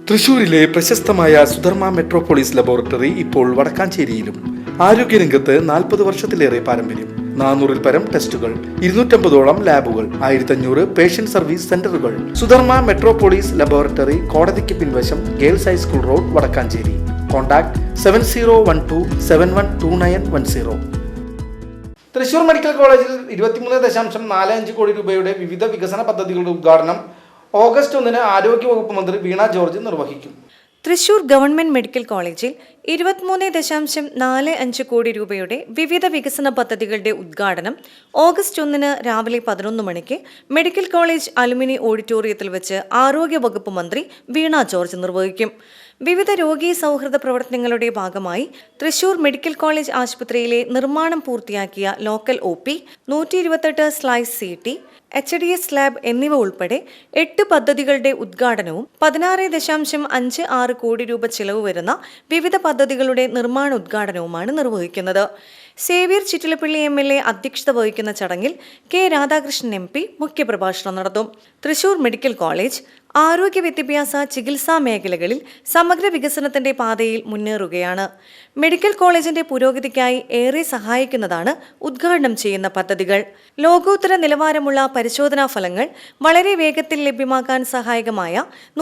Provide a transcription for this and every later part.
തൃശൂരിലെ പ്രശസ്തമായ Sudharma Metropolis laboratory ഇപ്പോൾ വടക്കാഞ്ചേരിയിലും. ആരോഗ്യരംഗത്ത് 40 വർഷത്തിലേറെ പാരമ്പര്യം. 400-ൽ പരം ടെസ്റ്റുകൾ, 250ഓളം ലാബുകൾ, 1500 പേഷ്യന്റ് സർവീസ് സെന്ററുകൾ. സുധർമ്മ മെട്രോപോളിസ് ലബോറട്ടറി, കോടതിക്ക് പിൻവശം, girls high school road, Vadakkanchery. Contact 7012712910. Thrissur medical കോളേജിൽ 23.45 കോടി രൂപയുടെ വിവിധ വികസന പദ്ധതികളുടെ ഉദ്ഘാടനം ഓഗസ്റ്റ് 1 ആരോഗ്യവകുപ്പ് മന്ത്രി വീണ ജോർജ് നിർവഹിക്കും. തൃശൂർ ഗവൺമെന്റ് മെഡിക്കൽ കോളേജിൽ 23.45 കോടി രൂപയുടെ വിവിധ വികസന പദ്ധതികളുടെ ഉദ്ഘാടനം ഓഗസ്റ്റ് 1 രാവിലെ 11 മണിക്ക് മെഡിക്കൽ കോളേജ് അലുമിനി ഓഡിറ്റോറിയത്തിൽ വെച്ച് ആരോഗ്യവകുപ്പ് മന്ത്രി വീണ ജോർജ് നിർവഹിക്കും. വിവിധ രോഗീ സൗഹൃദ പ്രവർത്തനങ്ങളുടെ ഭാഗമായി തൃശൂർ മെഡിക്കൽ കോളേജ് ആശുപത്രിയിലെ നിർമ്മാണം പൂർത്തിയാക്കിയ local OP, 128 slice CT, HDS lab എന്നിവ ഉൾപ്പെടെ 8 പദ്ധതികളുടെ ഉദ്ഘാടനവും 16.56 കോടി രൂപ ചിലവ് വരുന്ന വിവിധ പദ്ധതികളുടെ നിർമ്മാണ ഉദ്ഘാടനവുമാണ് നിർവഹിക്കുന്നത്. സേവ്യർ ചിറ്റിലപ്പള്ളി MLA അധ്യക്ഷത വഹിക്കുന്ന ചടങ്ങിൽ K. രാധാകൃഷ്ണൻ MP മുഖ്യപ്രഭാഷണം നടത്തും. തൃശൂർ മെഡിക്കൽ കോളേജ് ആരോഗ്യ വിദ്യാഭ്യാസ ചികിത്സാ മേഖലകളിൽ സമഗ്ര വികസനത്തിന്റെ പാതയിൽ മുന്നേറുകയാണ്. മെഡിക്കൽ കോളേജിന്റെ പുരോഗതിക്കായി ഏറെ സഹായിക്കുന്നതാണ് ഉദ്ഘാടനം ചെയ്യുന്ന പദ്ധതികൾ. ലോകോത്തര നിലവാരമുള്ള പരിശോധനാ ഫലങ്ങൾ വളരെ വേഗത്തിൽ ലഭ്യമാക്കാൻ സഹായകമായ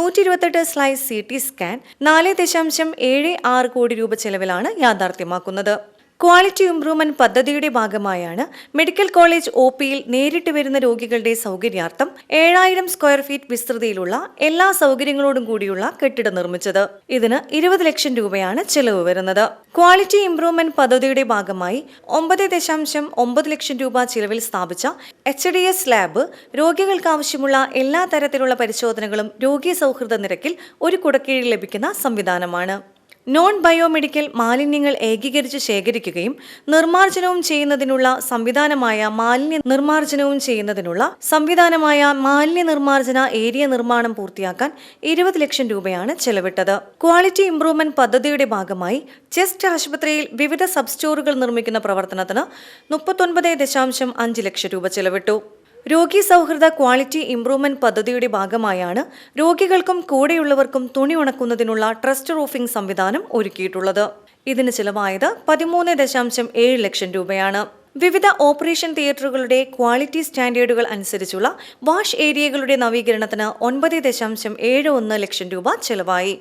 128 സ്ലൈസ് CT സ്കാൻ 4.76 കോടി രൂപ ചെലവിലാണ് യാഥാർത്ഥ്യമാക്കുന്നത്. ക്വാളിറ്റി ഇംപ്രൂവ്മെന്റ് പദ്ധതിയുടെ ഭാഗമായാണ് മെഡിക്കൽ കോളേജ് OPയിൽ നേരിട്ട് വരുന്ന രോഗികളുടെ സൗകര്യാർത്ഥം 7000 സ്ക്വയർ ഫീറ്റ് വിസ്തൃതിയിലുള്ള എല്ലാ സൗകര്യങ്ങളോടും കൂടിയുള്ള കെട്ടിടം നിർമ്മിച്ചത്. ഇതിന് 20 ലക്ഷം രൂപയാണ് ചെലവ് വരുന്നത്. ക്വാളിറ്റി ഇംപ്രൂവ്മെന്റ് പദ്ധതിയുടെ ഭാഗമായി 9.9 ലക്ഷം രൂപ ചിലവിൽ സ്ഥാപിച്ച HDS ലാബ് രോഗികൾക്ക് ആവശ്യമുള്ള എല്ലാ തരത്തിലുള്ള പരിശോധനകളും രോഗീ സൗഹൃദ നിരക്കിൽ ഒരു കുടക്കീഴിൽ ലഭിക്കുന്ന സംവിധാനമാണ്. നോൺ ബയോമെഡിക്കൽ മാലിന്യങ്ങൾ ഏകീകരിച്ച് ശേഖരിക്കുകയും നിർമ്മാർജ്ജനവും ചെയ്യുന്നതിനുള്ള സംവിധാനമായ മാലിന്യ നിർമ്മാർജ്ജന ഏരിയ നിർമ്മാണം പൂർത്തിയാക്കാൻ 20 ലക്ഷം രൂപയാണ് ചെലവിട്ടത്. ക്വാളിറ്റി ഇംപ്രൂവ്മെന്റ് പദ്ധതിയുടെ ഭാഗമായി ചെസ്റ്റ് ആശുപത്രിയിൽ വിവിധ സബ് സ്റ്റോറുകൾ നിർമ്മിക്കുന്ന പ്രവർത്തനത്തിന് 39.5 ലക്ഷം രൂപ ചെലവിട്ടു. രോഗീ സൗഹൃദ ക്വാളിറ്റി ഇംപ്രൂവ്മെന്റ് പദ്ധതിയുടെ ഭാഗമായാണ് രോഗികൾക്കും കൂടെയുള്ളവർക്കും തുണി ഉണക്കുന്നതിനുള്ള ട്രസ്റ്റ് റൂഫിംഗ് സംവിധാനം ഒരുക്കിയിട്ടുള്ളത്. ഇതിന് ചിലവായത് 13.7 ലക്ഷം രൂപയാണ്. വിവിധ ഓപ്പറേഷൻ തിയേറ്ററുകളുടെ ക്വാളിറ്റി സ്റ്റാൻഡേർഡുകൾ അനുസരിച്ചുള്ള വാഷ് ഏരിയകളുടെ നവീകരണത്തിന് 9.71 ലക്ഷം രൂപ ചെലവായി.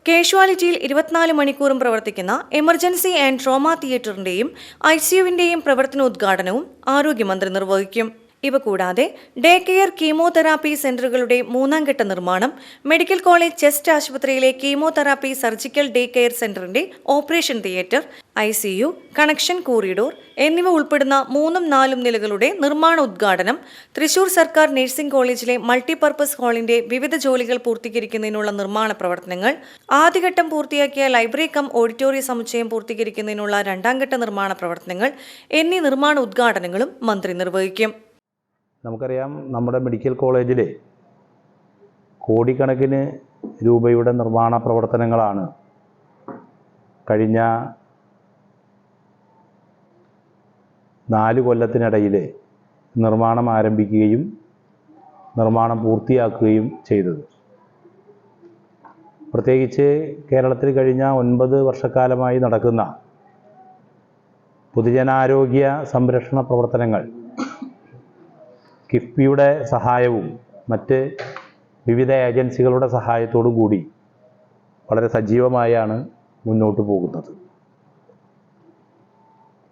കാഷ്വാലിറ്റിയിൽ 24 മണിക്കൂറും പ്രവർത്തിക്കുന്ന എമർജൻസി ആൻഡ് ട്രോമ തിയേറ്ററിന്റെയും ICUവിന്റെയും പ്രവർത്തനോദ്ഘാടനവും ആരോഗ്യമന്ത്രി നിർവഹിക്കും. ഇവ കൂടാതെ ഡേ കെയർ കീമോതെറാപ്പി സെന്ററുകളുടെ 3ാം ഘട്ട നിർമ്മാണം, മെഡിക്കൽ കോളേജ് ചെസ്റ്റ് ആശുപത്രിയിലെ കീമോതെറാപ്പി സർജിക്കൽ ഡേ കെയർ സെന്ററിന്റെ operation theatre, ICU, connection corridor എന്നിവ ഉൾപ്പെടുന്ന 3ഉം 4ഉം നിലകളുടെ നിർമ്മാണ ഉദ്ഘാടനം, തൃശൂർ സർക്കാർ നഴ്സിംഗ് കോളേജിലെ മൾട്ടിപർപ്പസ് ഹാളിന്റെ വിവിധ ജോലികൾ പൂർത്തീകരിക്കുന്നതിനുള്ള നിർമ്മാണ പ്രവർത്തനങ്ങൾ, ആദ്യഘട്ടം പൂർത്തിയാക്കിയ ലൈബ്രറി കം ഓഡിറ്റോറിയ സമുച്ചയം പൂർത്തീകരിക്കുന്നതിനുള്ള 2ാം ഘട്ട നിർമ്മാണ പ്രവർത്തനങ്ങൾ എന്നീ നിർമ്മാണ ഉദ്ഘാടനങ്ങളും മന്ത്രി നിർവഹിക്കും. നമുക്കറിയാം, നമ്മുടെ മെഡിക്കൽ കോളേജിൽ കോടിക്കണക്കിന് രൂപയുടെ നിർമ്മാണ പ്രവർത്തനങ്ങളാണ് കഴിഞ്ഞ 4 കൊല്ലത്തിനിടയിൽ നിർമ്മാണം ആരംഭിക്കുകയും നിർമ്മാണം പൂർത്തിയാക്കുകയും ചെയ്തത്. പ്രത്യേകിച്ച് കേരളത്തിൽ കഴിഞ്ഞ 9 വർഷക്കാലമായി നടക്കുന്ന പൊതുജനാരോഗ്യ സംരക്ഷണ പ്രവർത്തനങ്ങൾ കിഫ്ബിയുടെ സഹായവും മറ്റ് വിവിധ ഏജൻസികളുടെ സഹായത്തോടു കൂടി വളരെ സജീവമായാണ് മുന്നോട്ട് പോകുന്നത്.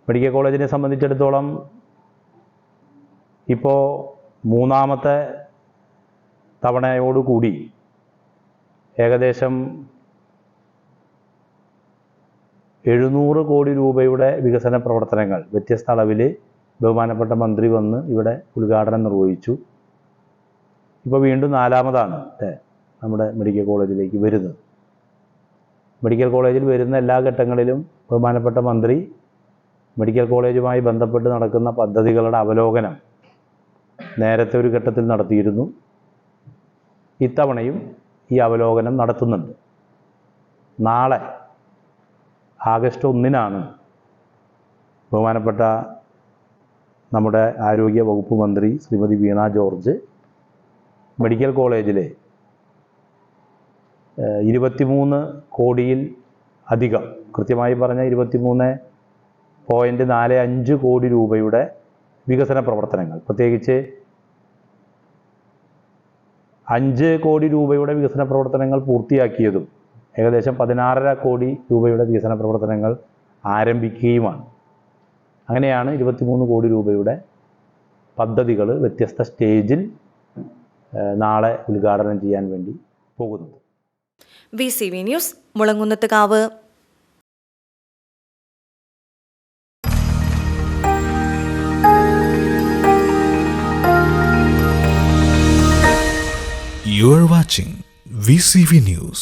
മെഡിക്കൽ കോളേജിനെ സംബന്ധിച്ചിടത്തോളം ഇപ്പോൾ 3ാമത്തെ തവണയോടുകൂടി ഏകദേശം 700 കോടി രൂപയുടെ വികസന പ്രവർത്തനങ്ങൾ വ്യത്യസ്ത അളവിൽ ബഹുമാനപ്പെട്ട മന്ത്രി വന്ന് ഇവിടെ ഉദ്ഘാടനം നിർവഹിച്ചു. ഇപ്പോൾ വീണ്ടും 4ാമതാണ് നമ്മുടെ മെഡിക്കൽ കോളേജിലേക്ക് വരുന്നത്. മെഡിക്കൽ കോളേജിൽ വരുന്ന എല്ലാ ഘട്ടങ്ങളിലും ബഹുമാനപ്പെട്ട മന്ത്രി മെഡിക്കൽ കോളേജുമായി ബന്ധപ്പെട്ട് നടക്കുന്ന പദ്ധതികളുടെ അവലോകനം നേരത്തെ ഒരു ഘട്ടത്തിൽ നടത്തിയിരുന്നു. ഇത്തവണയും ഈ അവലോകനം നടത്തുന്നുണ്ട്. നാളെ ആഗസ്റ്റ് 1 ബഹുമാനപ്പെട്ട നമ്മുടെ ആരോഗ്യ വകുപ്പ് മന്ത്രി ശ്രീമതി വീണ ജോർജ് മെഡിക്കൽ കോളേജിലെ 23 കോടിയിൽ അധികം, കൃത്യമായി പറഞ്ഞ 23.45 കോടി രൂപയുടെ വികസന പ്രവർത്തനങ്ങൾ, പ്രത്യേകിച്ച് 5 കോടി രൂപയുടെ വികസന പ്രവർത്തനങ്ങൾ പൂർത്തിയാക്കിയതും ഏകദേശം 16.5 കോടി രൂപയുടെ വികസന പ്രവർത്തനങ്ങൾ ആരംഭിക്കുകയുമാണ്. അങ്ങനെയാണ് 23 കോടി രൂപയുടെ പദ്ധതികൾ വ്യത്യസ്ത സ്റ്റേജിൽ നാളെ ഉദ്ഘാടനം ചെയ്യാൻ വേണ്ടി പോകുന്നത്. VCV news, Mulankunnathukavu. You are watching VCV News.